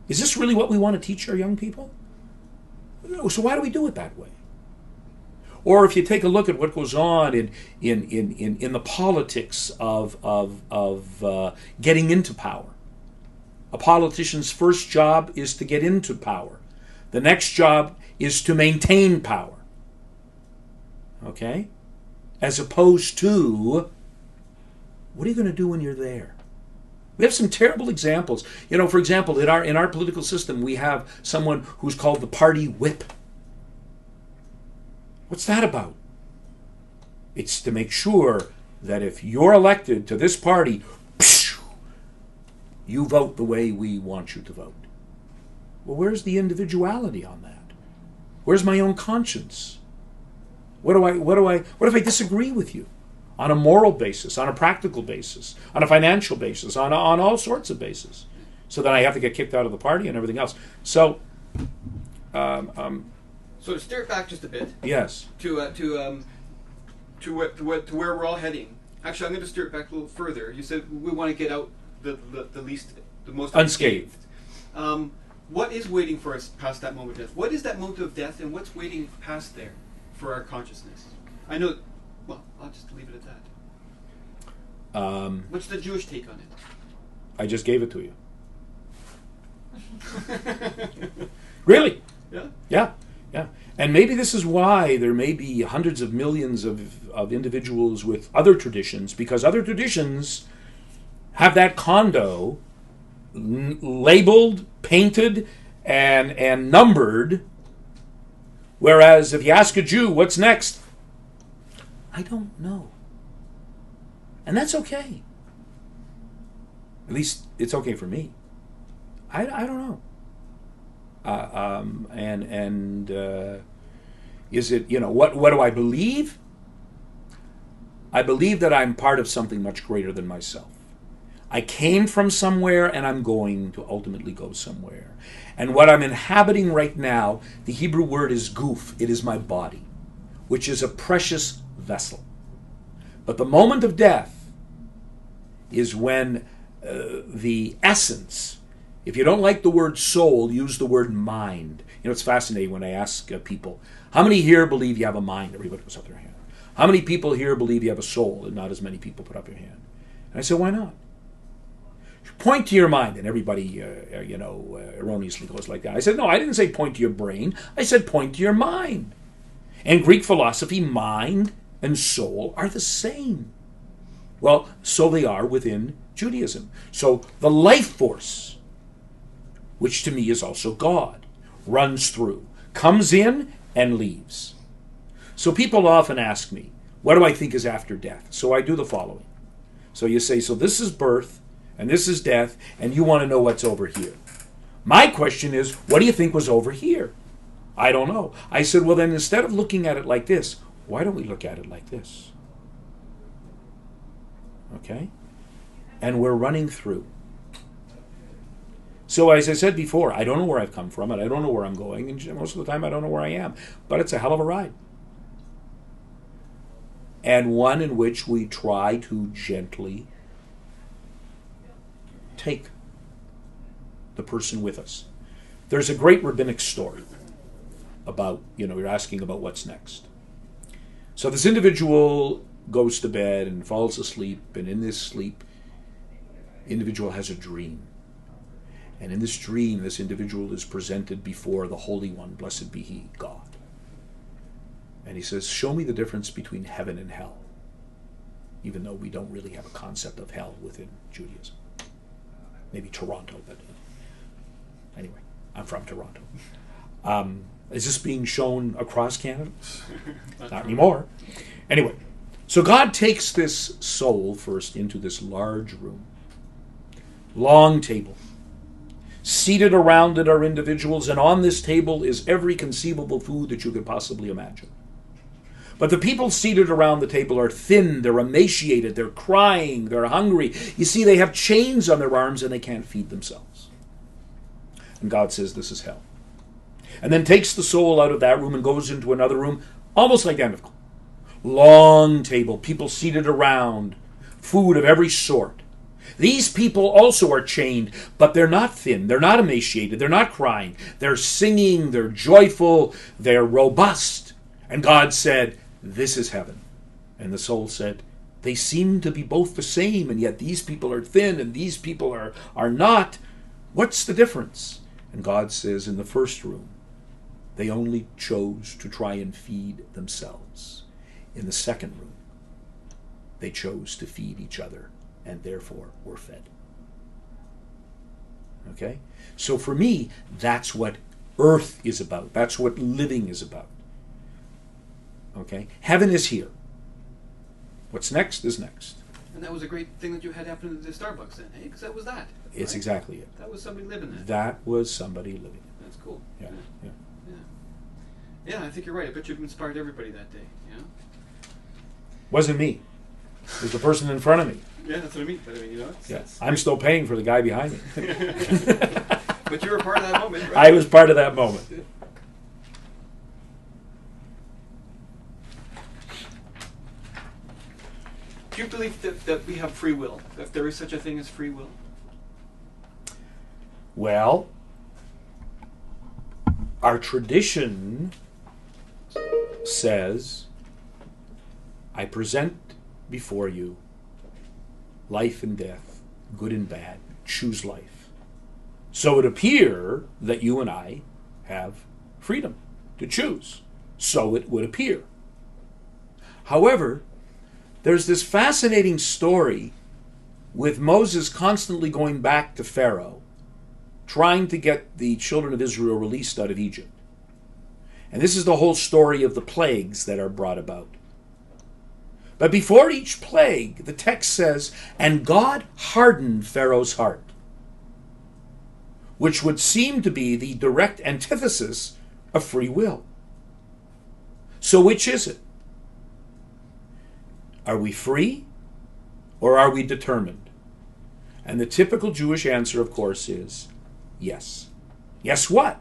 B: Is this really what we want to teach our young people? No, so why do we do it that way? Or if you take a look at what goes on in the politics of getting into power. A politician's first job is to get into power. The next job is to maintain power. Okay? As opposed to, what are you going to do when you're there? We have some terrible examples. For example, in our political system, we have someone who's called the party whip. What's that about? It's to make sure that if you're elected to this party, you vote the way we want you to vote. Well, where's the individuality on that? Where's my own conscience? What if I disagree with you? On a moral basis, on a practical basis, on a financial basis, on all sorts of bases. So then I have to get kicked out of the party and everything else. So,
A: so to steer it back just a bit.
B: Yes.
A: To where we're all heading. Actually, I'm going to steer it back a little further. You said we want to get out the most
B: unscathed.
A: What is waiting for us past that moment of death? What is that moment of death, and what's waiting past there for our consciousness? I know. Well, I'll just leave it at that. What's the Jewish take on it?
B: I just gave it to you. Really?
A: Yeah.
B: Yeah. And maybe this is why there may be hundreds of millions of individuals with other traditions, because other traditions have that condo labeled, painted, and numbered, whereas if you ask a Jew, what's next? I don't know. And that's okay. At least it's okay for me. I don't know. Is it, what do I believe? I believe that I'm part of something much greater than myself. I came from somewhere and I'm going to ultimately go somewhere. And what I'm inhabiting right now, the Hebrew word is guf. It is my body, which is a precious vessel. But the moment of death is when the essence, if you don't like the word soul, use the word mind. It's fascinating when I ask people, how many here believe you have a mind? Everybody puts up their hand. How many people here believe you have a soul? And not as many people put up your hand. And I said, why not? Point to your mind. And everybody, erroneously goes like that. I said, no, I didn't say point to your brain. I said point to your mind. In Greek philosophy, mind and soul are the same. Well, so they are within Judaism. So the life force, which to me is also God, runs through, comes in and leaves. So people often ask me, what do I think is after death? So I do the following. So you say, so this is birth, and this is death, and you want to know what's over here. My question is, what do you think was over here? I don't know. I said, well then instead of looking at it like this, why don't we look at it like this? Okay? And we're running through. So as I said before, I don't know where I've come from, and I don't know where I'm going, and most of the time I don't know where I am. But it's a hell of a ride. And one in which we try to gently take the person with us. There's a great rabbinic story about, you're asking about what's next. So this individual goes to bed and falls asleep, and in this sleep, individual has a dream. And in this dream, this individual is presented before the Holy One, blessed be He, God. And he says, show me the difference between heaven and hell, even though we don't really have a concept of hell within Judaism. Maybe Toronto, but anyway, I'm from Toronto. Is this being shown across Canada? Not anymore. Anyway, so God takes this soul first into this large room, long table. Seated around it are individuals, and on this table is every conceivable food that you could possibly imagine. But the people seated around the table are thin, they're emaciated, they're crying, they're hungry. You see, they have chains on their arms and they can't feed themselves. And God says this is hell. And then takes the soul out of that room and goes into another room, almost identical. Long table, people seated around, food of every sort. These people also are chained, but they're not thin, they're not emaciated, they're not crying. They're singing, they're joyful, they're robust. And God said, this is heaven. And the soul said, they seem to be both the same, and yet these people are thin and these people are not. What's the difference? And God says, in the first room, they only chose to try and feed themselves. In the second room, they chose to feed each other and therefore were fed. Okay? So for me, that's what earth is about. That's what living is about. Okay? Heaven is here. What's next is next.
A: And that was a great thing that you had happen at the Starbucks then, hey? Because that was that.
B: It's
A: right?
B: exactly it.
A: That was somebody living that.
B: That was somebody living it.
A: That's cool.
B: Yeah.
A: Yeah, I think you're right. I bet you've inspired everybody that day. Yeah.
B: Wasn't me. It was the person in front of me.
A: Yeah, that's what I mean. But I mean,
B: I'm still paying for the guy behind me.
A: But you were part of that moment, right?
B: I was part of that moment.
A: Do you believe that we have free will? That there is such a thing as free will?
B: Well, our tradition says, I present before you life and death, good and bad, choose life. So it would appear that you and I have freedom to choose. So it would appear. However, there's this fascinating story with Moses constantly going back to Pharaoh, trying to get the children of Israel released out of Egypt. And this is the whole story of the plagues that are brought about. But before each plague, the text says, and God hardened Pharaoh's heart, which would seem to be the direct antithesis of free will. So which is it? Are we free or are we determined? And the typical Jewish answer, of course, is yes. Yes, what?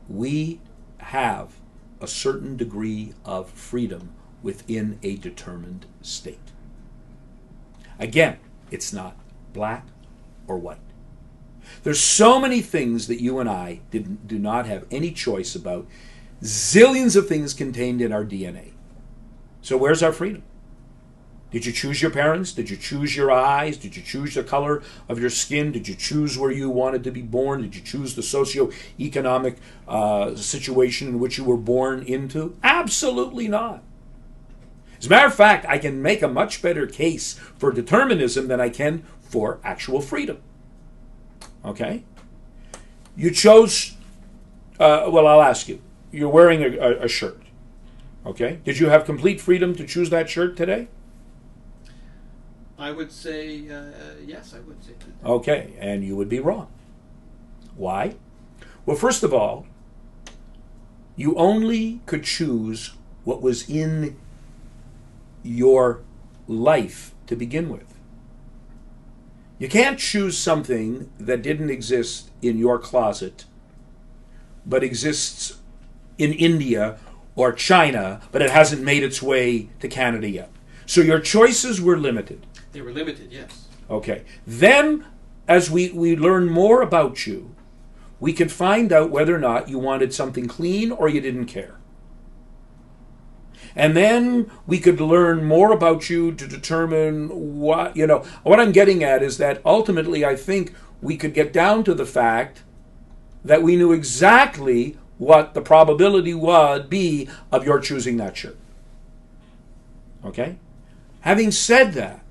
B: We have a certain degree of freedom within a determined state. Again, it's not black or white. There's so many things that you and I do not have any choice about. Zillions of things contained in our DNA. So where's our freedom? Did you choose your parents? Did you choose your eyes? Did you choose the color of your skin? Did you choose where you wanted to be born? Did you choose the socioeconomic situation in which you were born into? Absolutely not. As a matter of fact, I can make a much better case for determinism than I can for actual freedom. Okay? You chose, well, I'll ask you. You're wearing a shirt. Okay? Did you have complete freedom to choose that shirt today?
A: I would say, yes, I would say that.
B: Okay, and you would be wrong. Why? Well, first of all, you only could choose what was in your life to begin with. You can't choose something that didn't exist in your closet, but exists in India or China, but it hasn't made its way to Canada yet. So your choices were limited.
A: They were limited, yes.
B: Okay. Then, as we learn more about you, we can find out whether or not you wanted something clean or you didn't care. And then we could learn more about you to determine what I'm getting at is that ultimately I think we could get down to the fact that we knew exactly what the probability would be of your choosing that shirt. Okay? Having said that,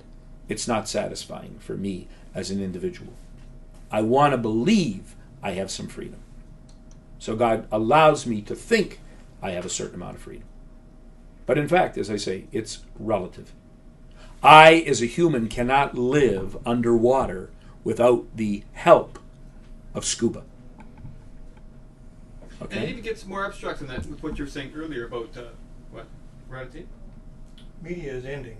B: it's not satisfying for me as an individual. I want to believe I have some freedom. So God allows me to think I have a certain amount of freedom. But in fact, as I say, it's relative. I, as a human, cannot live underwater without the help of scuba. Okay?
A: And it even gets more abstract than that with what you were saying earlier about, what? We're out of tape?
D: Media is ending.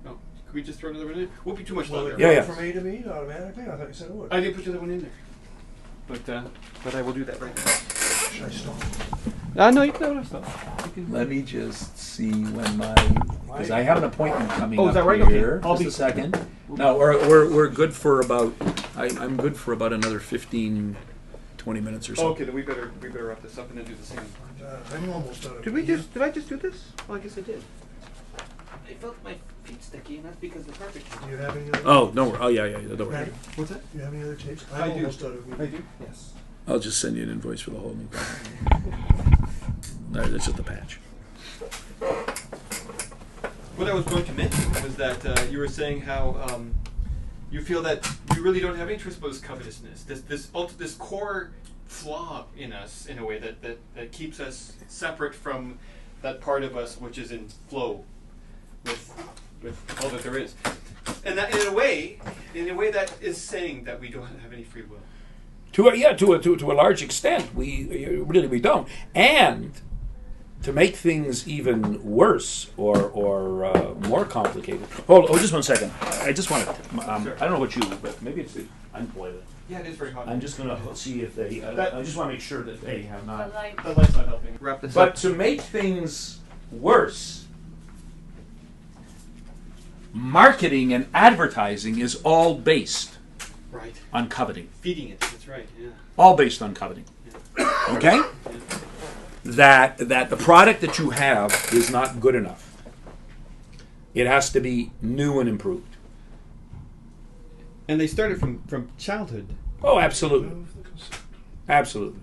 A: Oh, could we just throw another one in? Won't be too much
D: Will
A: longer.
D: it
B: Yeah,
D: go
B: yeah.
D: from A to B automatically? I thought you said it would.
A: I didn't put the other one in there. But I will do that right now.
D: Should I stop?
A: No, you can stop.
B: Let me just see when because I have an appointment coming
A: Oh, is
B: up
A: that right?
B: here.
A: Okay. I'll
B: Just
A: be
B: a second. No, we're good for about. I'm good for about another 15, 20 minutes or so.
A: Okay, then we better wrap this up and then do the same.
D: I'm almost out of
A: Did I just do this? Well, I guess I did. I felt my feet sticky, and that's because the carpet.
D: Do you have any other?
B: Oh no! Oh yeah, don't worry.
D: Right.
A: What's that?
D: Do you have any other tapes?
A: I
D: I'm
A: do.
D: almost out of media.
A: I do. Yes.
B: I'll just send you an invoice for the whole new thing. No, that's just a patch.
A: What I was going to mention was that you were saying how you feel that you really don't have any interest about this covetousness, this core flaw in us, in a way that keeps us separate from that part of us which is in flow with all that there is, and that in a way that is saying that we don't have any free will.
B: To a large extent, we don't. And to make things even worse or more complicated. Hold just 1 second. I just want to.
A: Sure.
B: I don't know about you, but maybe it's unplayed.
A: Yeah, it is very hot.
B: I'm just going to see if they. I just want to make sure that they have
C: The
B: not.
C: light.
A: The light's not helping. Wrap this
B: But
A: up.
B: to make things worse, marketing and advertising is all based
A: Right.
B: on coveting.
A: Feeding it. That's right. Yeah.
B: All based on coveting. Okay? That the product that you have is not good enough. It has to be new and improved.
A: And they started from childhood.
B: Oh, absolutely. Absolutely.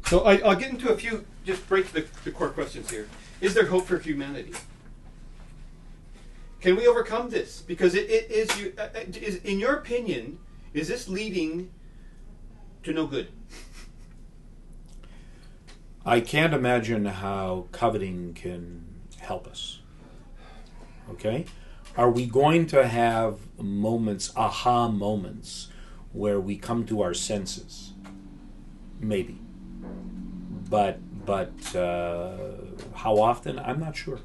A: So I'll get into a few, just break the core questions here. Is there hope for humanity? Can we overcome this? Because it is, in your opinion, is this leading to no good?
B: I can't imagine how coveting can help us. Okay? Are we going to have moments, aha moments, where we come to our senses? maybe. But how often? I'm not sure.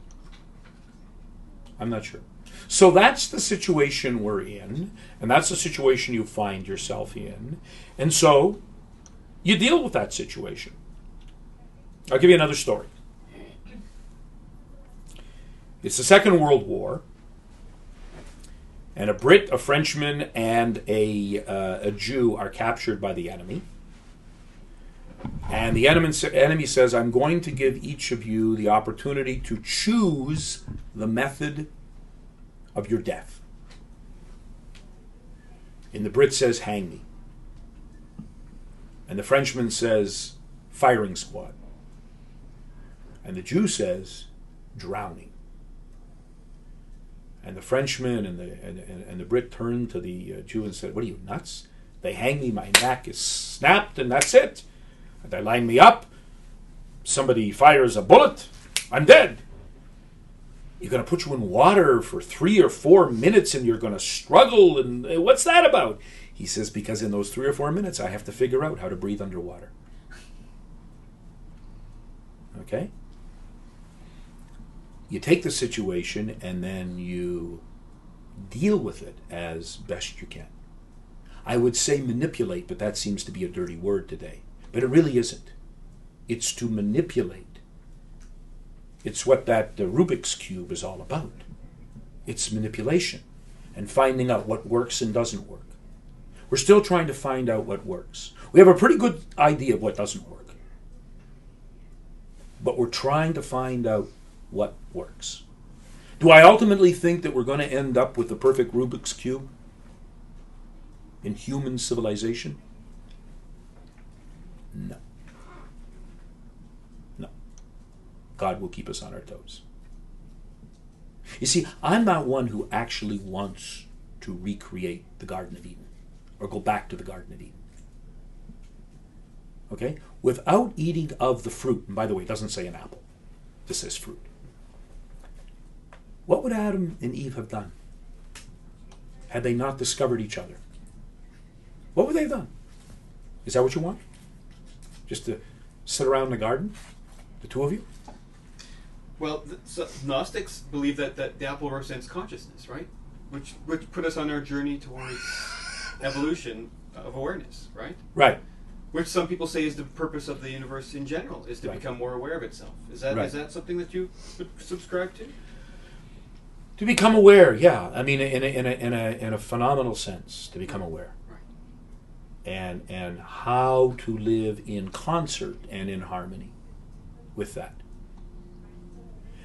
B: I'm not sure. So that's the situation we're in, and that's the situation you find yourself in. And so you deal with that situation. I'll give you another story. It's the Second World War, and a Brit, a Frenchman, and a Jew are captured by the enemy. And the enemy says, I'm going to give each of you the opportunity to choose the method of your death. And the Brit says, hang me. And the Frenchman says, firing squad. And the Jew says, drowning. And the Frenchman and the Brit turned to the Jew and said, what are you, nuts? They hang me, my neck is snapped, and that's it. They line me up, somebody fires a bullet, I'm dead. You're going to put you in water for 3 or 4 minutes and you're going to struggle, and what's that about? He says, because in those 3 or 4 minutes I have to figure out how to breathe underwater. Okay? You take the situation and then you deal with it as best you can. I would say manipulate, but that seems to be a dirty word today. But it really isn't. It's to manipulate. It's what that Rubik's Cube is all about. It's manipulation and finding out what works and doesn't work. We're still trying to find out what works. We have a pretty good idea of what doesn't work. But we're trying to find out what works. Do I ultimately think that we're going to end up with the perfect Rubik's Cube in human civilization? No. No. God will keep us on our toes. You see, I'm not one who actually wants to recreate the Garden of Eden or go back to the Garden of Eden. Okay? Without eating of the fruit, and by the way, it doesn't say an apple. This says fruit. What would Adam and Eve have done had they not discovered each other? What would they have done? Is that what you want? Just to sit around in the garden, the two of you?
A: Well, so Gnostics believe that the apple represents consciousness, right? Which put us on our journey towards evolution of awareness, right?
B: Right.
A: Which some people say is the purpose of the universe in general, is to become more aware of itself. Is that is that something that you would subscribe to?
B: To become aware, yeah. I mean, in a phenomenal sense, to become aware. And how to live in concert and in harmony with that.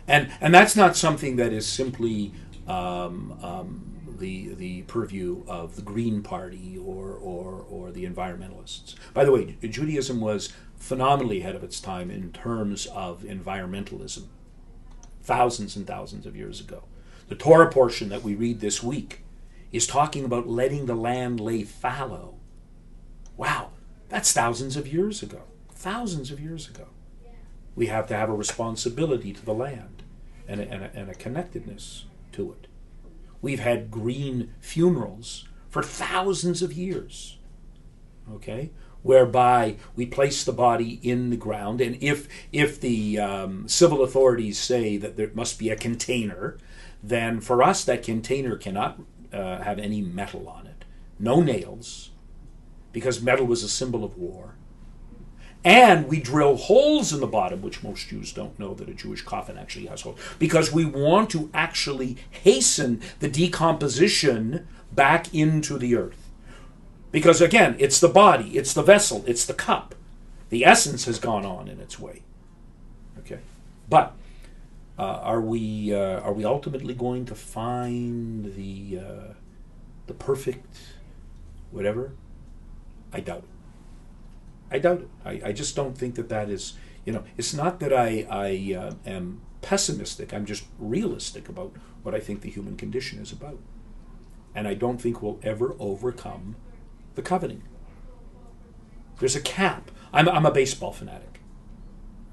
B: And that's not something that is simply the purview of the Green Party or the environmentalists. By the way, Judaism was phenomenally ahead of its time in terms of environmentalism, thousands and thousands of years ago. The Torah portion that we read this week is talking about letting the land lay fallow. Wow, that's thousands of years ago. Thousands of years ago. We have to have a responsibility to the land and a connectedness to it. We've had green funerals for thousands of years, okay, whereby we place the body in the ground, and if the civil authorities say that there must be a container, then for us that container cannot have any metal on it, no nails, because metal was a symbol of war. And we drill holes in the bottom, which most Jews don't know that a Jewish coffin actually has holes, because we want to actually hasten the decomposition back into the earth. Because again, it's the body, it's the vessel, it's the cup. The essence has gone on in its way. Okay, but are we ultimately going to find the perfect whatever? I doubt it. I doubt it. I just don't think that is, it's not that I am pessimistic. I'm just realistic about what I think the human condition is about. And I don't think we'll ever overcome the coveting. There's a cap. I'm a baseball fanatic.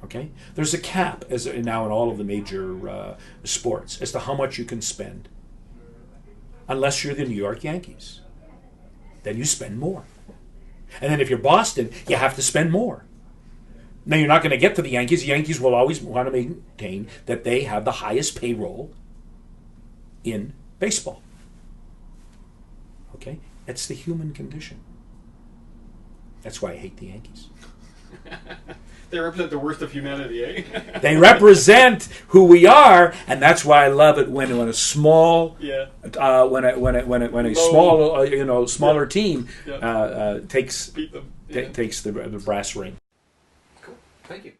B: Okay? There's a cap now in all of the major sports as to how much you can spend. Unless you're the New York Yankees. Then you spend more. And then if you're Boston, you have to spend more. Now, you're not going to get to the Yankees. The Yankees will always want to maintain that they have the highest payroll in baseball. Okay? That's the human condition. That's why I hate the Yankees.
A: They represent the worst of humanity, eh?
B: They represent who we are, and that's why I love it when a small, when a small, smaller team takes
A: Beat them.
B: takes the brass ring.
A: Cool. Thank you.